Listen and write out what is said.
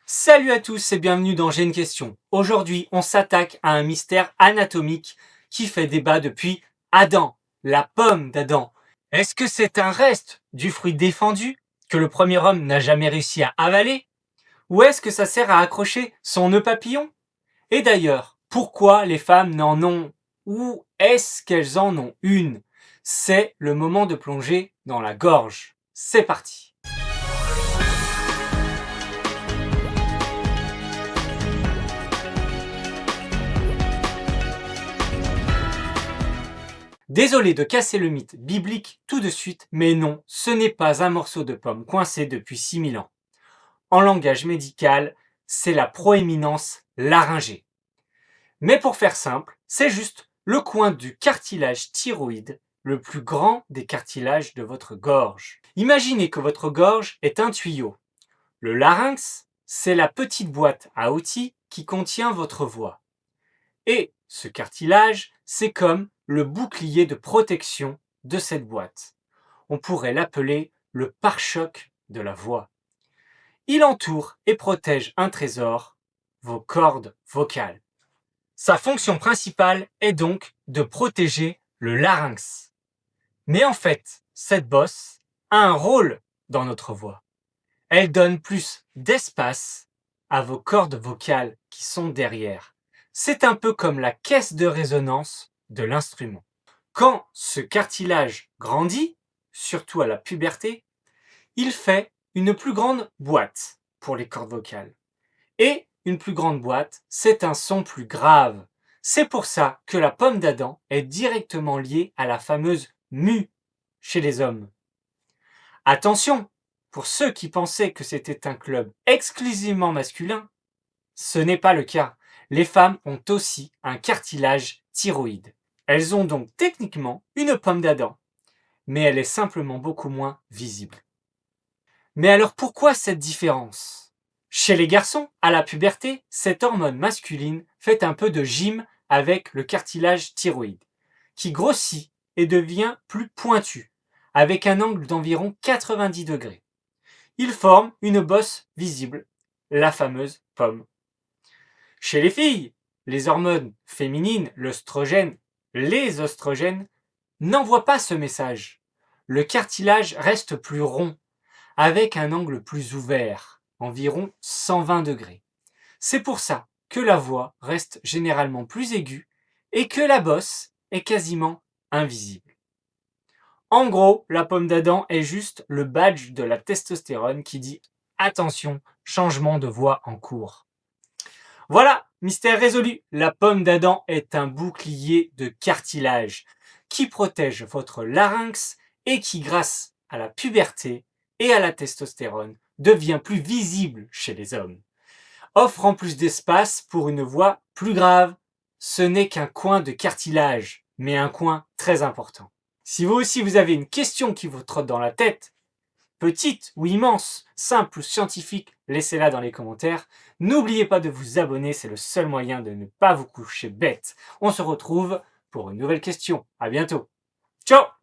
Salut à tous et bienvenue dans J'ai une question. Aujourd'hui, on s'attaque à un mystère anatomique qui fait débat depuis Adam, la pomme d'Adam. Est-ce que c'est un reste du fruit défendu que le premier homme n'a jamais réussi à avaler? Ou est-ce que ça sert à accrocher son nœud papillon? Et d'ailleurs, pourquoi les femmes n'en ont? Ou est-ce qu'elles en ont une? C'est le moment de plonger dans la gorge. C'est parti! Désolé de casser le mythe biblique tout de suite, mais non, ce n'est pas un morceau de pomme coincé depuis 6000 ans. En langage médical, c'est la proéminence laryngée. Mais pour faire simple, c'est juste le coin du cartilage thyroïde, le plus grand des cartilages de votre gorge. Imaginez que votre gorge est un tuyau. Le larynx, c'est la petite boîte à outils qui contient votre voix. Et ce cartilage, c'est comme le bouclier de protection de cette boîte. On pourrait l'appeler le pare-choc de la voix. Il entoure et protège un trésor, vos cordes vocales. Sa fonction principale est donc de protéger le larynx. Mais en fait, cette bosse a un rôle dans notre voix. Elle donne plus d'espace à vos cordes vocales qui sont derrière. C'est un peu comme la caisse de résonance de l'instrument. Quand ce cartilage grandit, surtout à la puberté, il fait une plus grande boîte pour les cordes vocales. Et une plus grande boîte, c'est un son plus grave. C'est pour ça que la pomme d'Adam est directement liée à la fameuse mue chez les hommes. Attention, pour ceux qui pensaient que c'était un club exclusivement masculin, ce n'est pas le cas. Les femmes ont aussi un cartilage thyroïde. Elles ont donc techniquement une pomme d'Adam, mais elle est simplement beaucoup moins visible. Mais alors pourquoi cette différence? Chez les garçons, à la puberté, cette hormone masculine fait un peu de gym avec le cartilage thyroïde, qui grossit et devient plus pointu, avec un angle d'environ 90 degrés. Il forme une bosse visible, la fameuse pomme. Chez les filles, les hormones féminines, l'œstrogène, les oestrogènes, n'envoient pas ce message. Le cartilage reste plus rond, avec un angle plus ouvert, environ 120 degrés. C'est pour ça que la voix reste généralement plus aiguë et que la bosse est quasiment invisible. En gros, la pomme d'Adam est juste le badge de la testostérone qui dit « Attention, changement de voix en cours ». Voilà, mystère résolu. La pomme d'Adam est un bouclier de cartilage qui protège votre larynx et qui, grâce à la puberté et à la testostérone, devient plus visible chez les hommes. Offrant plus d'espace pour une voix plus grave. Ce n'est qu'un coin de cartilage, mais un coin très important. Si vous aussi vous avez une question qui vous trotte dans la tête, petite ou immense, simple ou scientifique, laissez-la dans les commentaires. N'oubliez pas de vous abonner, c'est le seul moyen de ne pas vous coucher bête. On se retrouve pour une nouvelle question. À bientôt. Ciao!